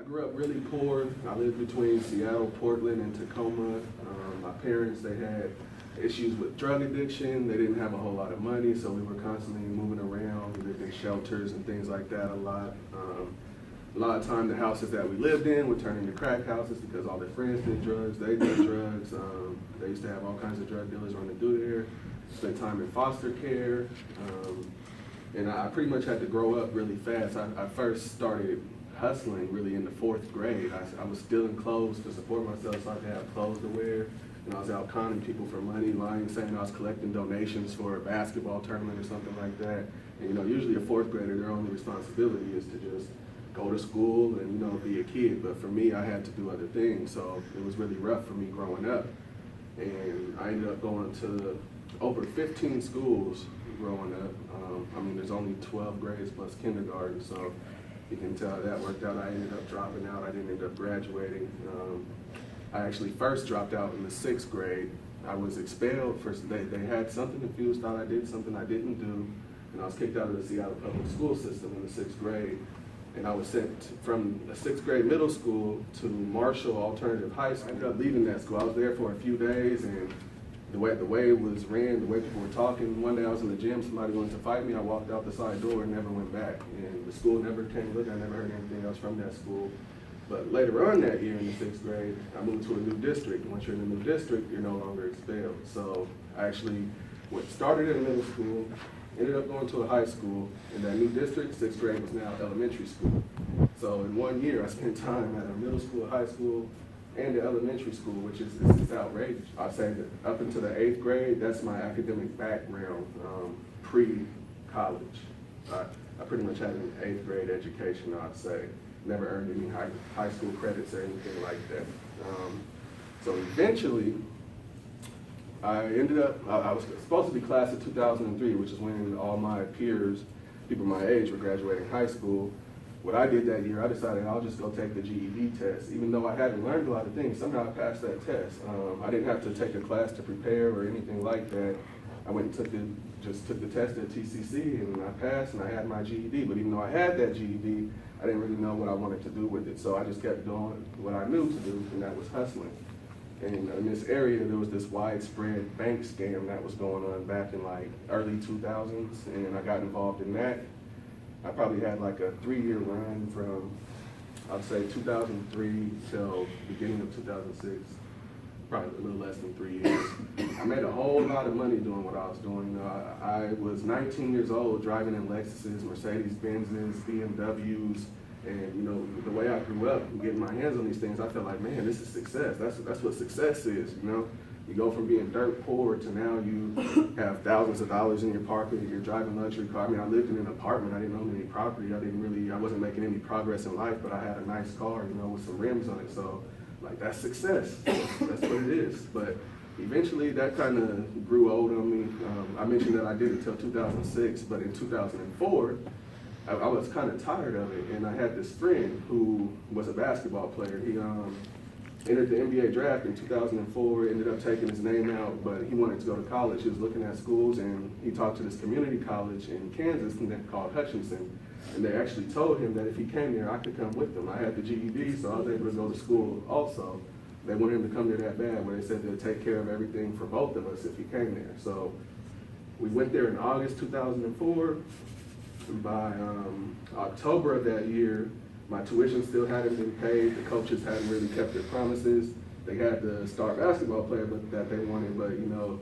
grew up really poor. I lived between Seattle, Portland, and Tacoma. My parents, they had issues with drug addiction. They didn't have a whole lot of money, so we were constantly moving around. We lived in shelters and things like that a lot. A lot of time the houses that we lived in would turn into crack houses because all their friends did drugs, they did drugs. They used to have all kinds of drug dealers running through there. Spent time in foster care. And I pretty much had to grow up really fast. I first started hustling really in the 4th grade. I was stealing clothes to support myself so I could have clothes to wear. And I was out conning people for money, lying, saying I was collecting donations for a basketball tournament or something like that. And usually a 4th grader, their only responsibility is to just go to school and be a kid. But for me, I had to do other things, so it was really rough for me growing up. And I ended up going to over 15 schools growing up. I mean, there's only 12 grades plus kindergarten, so you can tell that worked out. I ended up dropping out. I didn't end up graduating. I actually first dropped out in the 6th grade. I was expelled for, they had something confused, thought I did something I didn't do, and I was kicked out of the Seattle public school system in the 6th grade. And I was sent from a 6th grade middle school to Marshall Alternative High School. I ended up leaving that school. I was there for a few days, and the way it was ran, the way people were talking. One day I was in the gym, somebody wanted to fight me. I walked out the side door and never went back. And the school never came to look. I never heard anything else from that school. But later on that year in the 6th grade, I moved to a new district. Once you're in a new district, you're no longer expelled. So I actually started in middle school, ended up going to a high school. In that new district, 6th grade was now elementary school. So in 1 year, I spent time at a middle school, high school, and the elementary school, which is outrageous. I say that up until the 8th grade, that's my academic background, pre-college. I pretty much had an 8th grade education, I'd say. Never earned any high school credits or anything like that. So eventually, I ended up, I was supposed to be class of 2003, which is when all my peers, people my age, were graduating high school. What I did that year, I decided I'll just go take the GED test. Even though I hadn't learned a lot of things, somehow I passed that test. I didn't have to take a class to prepare or anything like that. I went and just took the test at TCC, and I passed, and I had my GED. But even though I had that GED, I didn't really know what I wanted to do with it. So I just kept doing what I knew to do, and that was hustling. And in this area, there was this widespread bank scam that was going on back in like early 2000s, and I got involved in that. I probably had like a 3-year run from, I'd say 2003 till beginning of 2006, probably a little less than 3 years. I made a whole lot of money doing what I was doing. I was 19 years old driving in Lexuses, Mercedes-Benzes, BMWs, and the way I grew up and getting my hands on these things, I felt like, man, this is success. That's what success is, You go from being dirt poor to now you have thousands of dollars in your pocket, you're driving a luxury car. I mean, I lived in an apartment, I didn't own any property, I wasn't making any progress in life, but I had a nice car, with some rims on it. So, like, that's success. That's what it is. But eventually that kind of grew old on me. I mentioned that I did it till 2006, but in 2004, I was kind of tired of it. And I had this friend who was a basketball player. He entered the NBA draft in 2004, ended up taking his name out, but he wanted to go to college. He was looking at schools, and he talked to this community college in Kansas called Hutchinson, and they actually told him that if he came there, I could come with them. I had the GED, so I was able to go to school also. They wanted him to come there that bad, where they said they'd take care of everything for both of us if he came there. So we went there in August 2004. By October of that year, my tuition still hadn't been paid. The coaches hadn't really kept their promises. They had the star basketball player that they wanted, but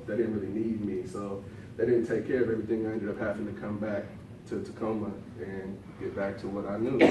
they didn't really need me. So they didn't take care of everything. I ended up having to come back to Tacoma and get back to what I knew.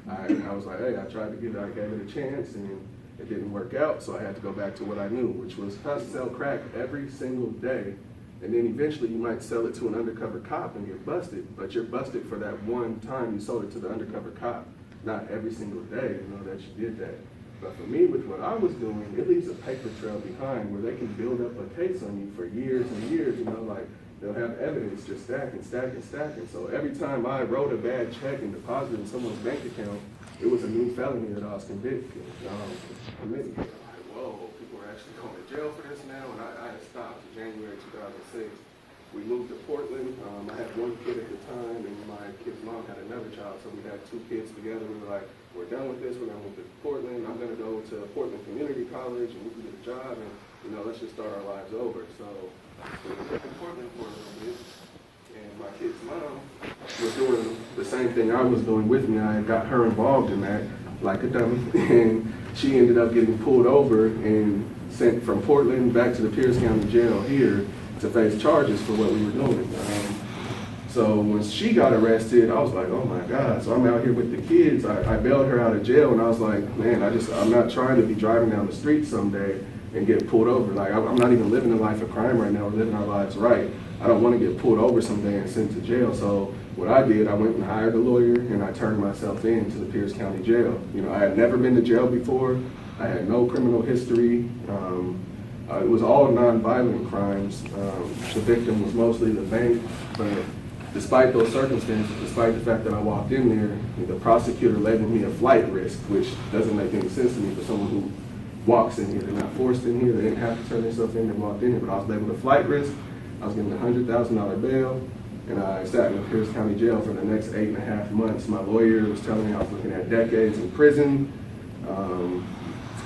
I was like, hey, I gave it a chance, and it didn't work out. So I had to go back to what I knew, which was sell crack every single day. And then eventually you might sell it to an undercover cop and get busted, but you're busted for that one time you sold it to the undercover cop, not every single day, that you did that. But for me, with what I was doing, it leaves a paper trail behind where they can build up a case on you for years and years, like they'll have evidence just stacking. So every time I wrote a bad check and deposited in someone's bank account, it was a new felony that I was convicted. Committed. Whoa, people are actually going to jail for this now, and I had stopped in January 2006. we moved to Portland. I had one kid at the time, and my kid's mom had another child, so we had two kids together. We were like, we're done with this, we're gonna move to Portland. I'm gonna go to Portland Community College, and we can get a job, and let's just start our lives over. So we lived in Portland for a little bit, and my kid's mom was doing the same thing I was doing with me. I got her involved in that, like a dummy, and she ended up getting pulled over and sent from Portland back to the Pierce County Jail here to face charges for what we were doing. So when she got arrested, I was like, oh my God. So I'm out here with the kids. I bailed her out of jail, and I was like, man, I'm not trying to be driving down the street someday and get pulled over. Like, I'm not even living a life of crime right now. We're living our lives right. I don't want to get pulled over someday and sent to jail. So what I did, I went and hired a lawyer, and I turned myself in to the Pierce County Jail. I had never been to jail before. I had no criminal history. It was all nonviolent crimes. The victim was mostly the bank, but despite those circumstances, despite the fact that I walked in there, the prosecutor labeled me a flight risk, which doesn't make any sense to me for someone who walks in here. They're not forced in here. They didn't have to turn themselves in. They walked in here, but I was labeled a flight risk. I was given a $100,000 bail, and I sat in the Pierce County Jail for the next 8.5 months. My lawyer was telling me I was looking at decades in prison.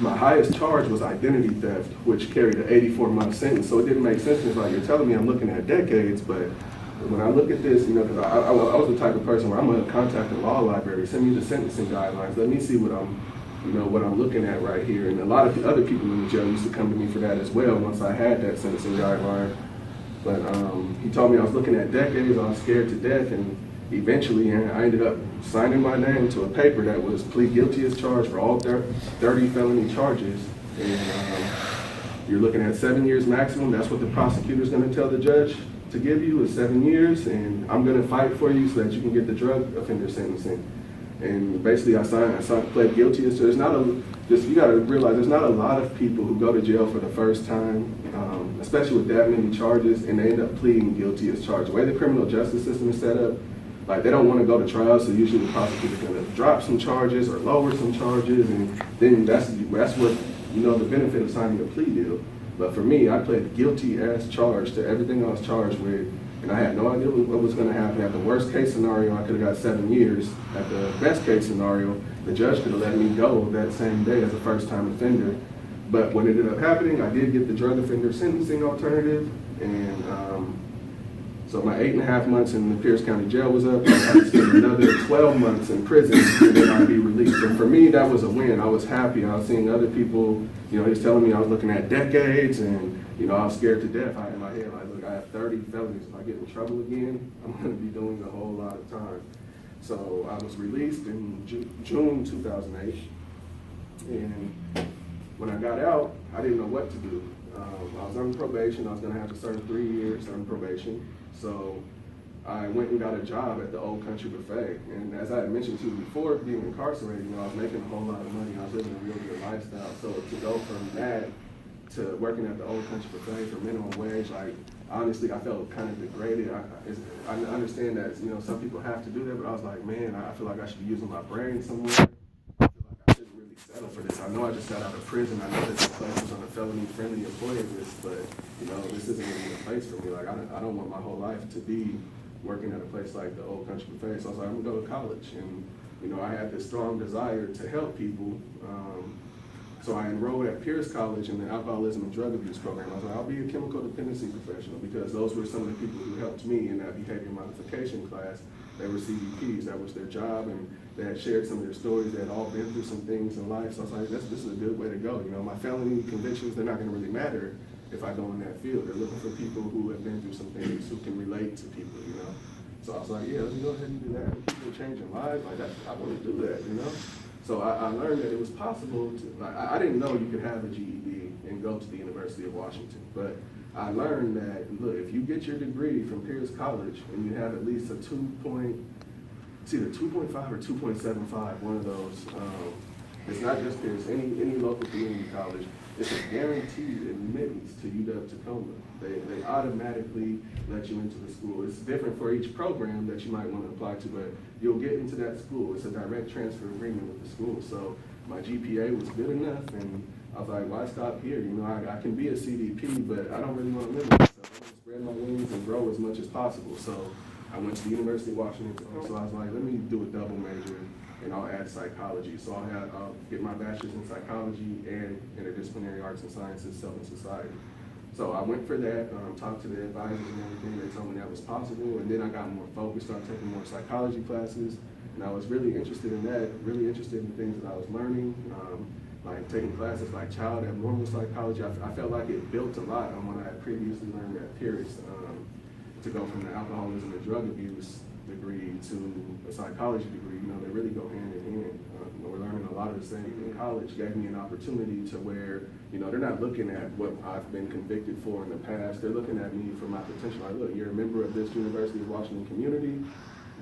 My highest charge was identity theft, which carried an 84-month sentence. So it didn't make sense. It's like, you're telling me I'm looking at decades, but when I look at this, because I was the type of person where I'm going to contact the law library, send me the sentencing guidelines, let me see what I'm looking at right here. And a lot of the other people in the jail used to come to me for that as well once I had that sentencing guideline. But he told me I was looking at decades, I was scared to death, and eventually I ended up signing my name to a paper that was plead guilty as charged for all 30 felony charges. And you're looking at 7 years maximum. That's what the prosecutor's going to tell the judge to give you, is 7 years, and I'm going to fight for you so that you can get the drug offender sentencing. And basically I pled guilty. So you got to realize there's not a lot of people who go to jail for the first time, especially with that many charges, and they end up pleading guilty as charged. The way the criminal justice system is set up, like, they don't want to go to trial, so usually the prosecutor's going to drop some charges or lower some charges, and then that's what, the benefit of signing a plea deal. But for me, I pled guilty as charged to everything I was charged with, and I had no idea what was going to happen. At the worst case scenario, I could have got 7 years. At the best case scenario, the judge could have let me go that same day as a first-time offender. But what ended up happening, I did get the drug offender sentencing alternative, and so my 8.5 months in the Pierce County Jail was up. I had to spend another 12 months in prison, and then I'd be released. And for me, that was a win. I was happy. I was seeing other people, he was telling me I was looking at decades, and I was scared to death. In my head, like, look, I have 30 felonies. If I get in trouble again, I'm going to be doing a whole lot of time. So I was released in June 2008, and when I got out, I didn't know what to do. I was on probation. I was going to have to serve 3 years on probation. So I went and got a job at the Old Country Buffet. And as I had mentioned to you before, being incarcerated, I was making a whole lot of money. I was living a real good lifestyle. So to go from that to working at the Old Country Buffet for minimum wage, like, honestly, I felt kind of degraded. I understand that, some people have to do that, but I was like, man, I feel like I should be using my brain somewhere. I feel like I shouldn't really settle for this. I know I just got out of prison. I know that this place was on a felony-friendly employer list, but, this isn't really a place for me. Like, I don't want my whole life to be working at a place like the Old Country Buffet. So I was like, I'm gonna go to college. And, I had this strong desire to help people. So I enrolled at Pierce College in the Alcoholism and Drug Abuse program. I was like, I'll be a chemical dependency professional, because those were some of the people who helped me in that behavior modification class. They were CDPs, that was their job, and they had shared some of their stories. They had all been through some things in life. So I was like, this is a good way to go. My felony convictions, they're not gonna really matter if I go in that field. They're looking for people who have been through some things, who can relate to people, So I was like, yeah, let me go ahead and do that. People changing lives, like, I want to do that, So I learned that it was possible to, like, I didn't know you could have a GED and go to the University of Washington, but I learned that, look, if you get your degree from Pierce College and you have at least a it's either 2.5 or 2.75, one of those. It's not just Pierce, any local community college. It's a guaranteed admittance to UW-Tacoma. They automatically let you into the school. It's different for each program that you might want to apply to, but you'll get into that school. It's a direct transfer agreement with the school. So my GPA was good enough, and I was like, why stop here? I can be a CDP, but I don't really want to limit myself. spread my wings and grow as much as possible. So I went to the University of Washington, so I was like, let me do a double major and I'll add psychology. So I'll get my bachelor's in psychology and interdisciplinary arts and sciences, self and society. So I went for that, talked to the advisors and everything. They told me that was possible, and then I got more focused, started taking more psychology classes, and I was really interested in that, really interested in things that I was learning, like taking classes like child abnormal psychology. I felt like it built a lot on what I had previously learned at Pierce, to go from the alcoholism and drug abuse degree to a psychology degree. You know, they really go hand in hand. We're learning a lot of the same in college. Gave me an opportunity to where, you know, they're not looking at what I've been convicted for in the past. They're looking at me for my potential. Like, look, you're a member of this University of Washington community.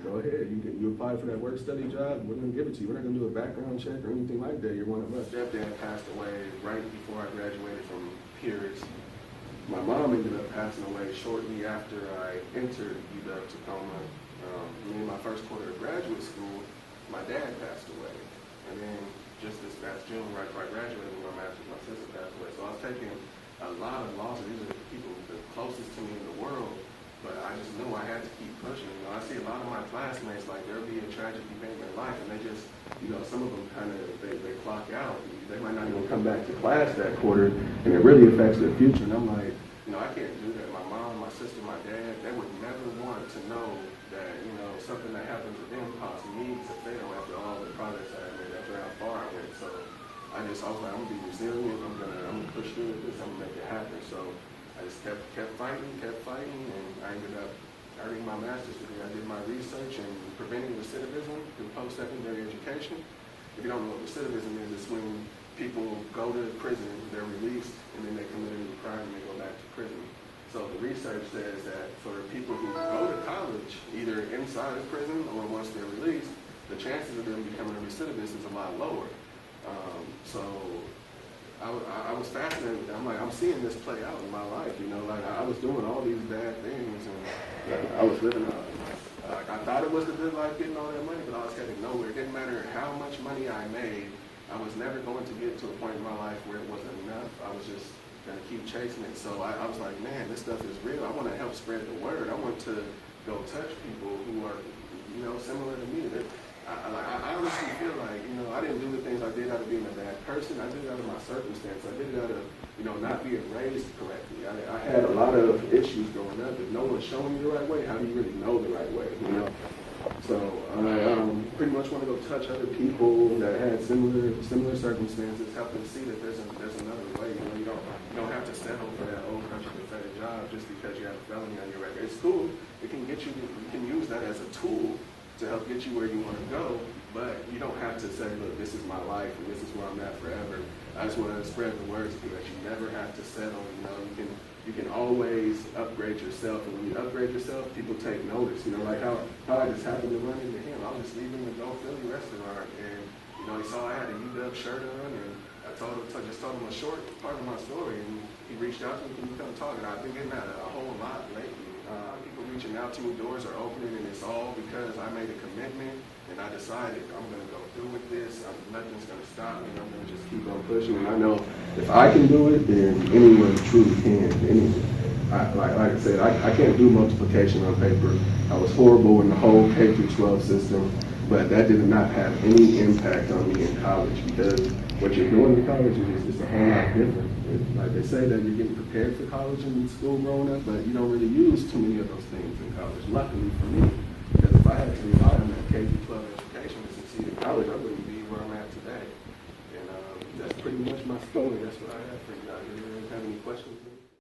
Go ahead. You apply for that work study job. We're going to give it to you. We're not going to do a background check or anything like that. You're one of us. Stepdad passed away right before I graduated from Pierce. My mom ended up passing away shortly after I entered UW-Tacoma. In my first quarter of graduate school, my dad passed away. And then just this past June, right before I graduated with my master's, my sister passed away. So I was taking a lot of losses. These are the people the closest to me in the world. But I just knew I had to keep pushing. You know, I see a lot of my classmates, like there'll be a tragic event in their life, and they just, you know, some of them kind of, they clock out. They might not even come back to class that quarter, and it really affects their future. And I'm like, you know, I can't do that. My mom, my sister, my dad, they would never want to know that, you know, something that happened to them caused me to fail after all the progress I made, after how far I went. So I was like, I'm gonna be resilient. I'm gonna push through this. I'm gonna make it happen. So I just kept fighting, and I ended up earning my master's degree. I did my research in preventing recidivism through post-secondary education. If you don't know what recidivism is, it's when people go to prison, they're released, and then they commit a new crime and they go back to prison. So the research says that for people who go to college, either inside of prison or once they're released, the chances of them becoming a recidivist is a lot lower. So I was fascinated. I'm like, I'm seeing this play out in my life. You know, like I was doing all these bad things, and I was living like I thought it was the good life, getting all that money, but I was heading nowhere. It didn't matter how much money I made. I was never going to get to a point in my life where it wasn't enough. I was just going to keep chasing it. So I was like, man, this stuff is real. I want to help spread the word. I want to go touch people who are, you know, similar to me. I honestly feel like, you know, I didn't do the things I did out of being a bad person. I did it out of my circumstance. I did it out of, you know, not being raised correctly. I had a lot of issues growing up. If no one's showing you the right way, how do you really know the right way, you know? So I pretty much want to go touch other people that had similar circumstances, help them see that there's another way. You know, you don't have to settle for that old country pathetic job just because you have a felony on your record. It's cool. It can get you. You can use that as a tool to help get you where you want to go, but you don't have to say, look, this is my life and this is where I'm at forever. I just want to spread the word to you that you never have to settle. You know, you can always upgrade yourself, and when you upgrade yourself, people take notice. You know, like how I just happened to run into him. I was just leaving the Go Philly restaurant, and you know, he saw I had a UW shirt on, and I just told him a short part of my story, and he reached out to me, can you come talk? And I've been getting that a whole lot lately. People reaching out to me, doors are opening, and it's all because I made a commitment and I decided I'm going to go through with this. Nothing's going to stop me. I'm going to just keep on pushing. And I know if I can do it, then anyone truly can. Like I said, I can't do multiplication on paper. I was horrible in the whole K through 12 system, but that did not have any impact on me in college because what you're doing in college is just a whole lot different. Like they say that you're getting prepared for college and school growing up, but you don't really use too many of those things in college. Luckily for me, because if I had to rely on that K-12 education to succeed in college, I wouldn't be where I'm at today. And that's pretty much my story. That's what I have for you guys. Do you have any questions?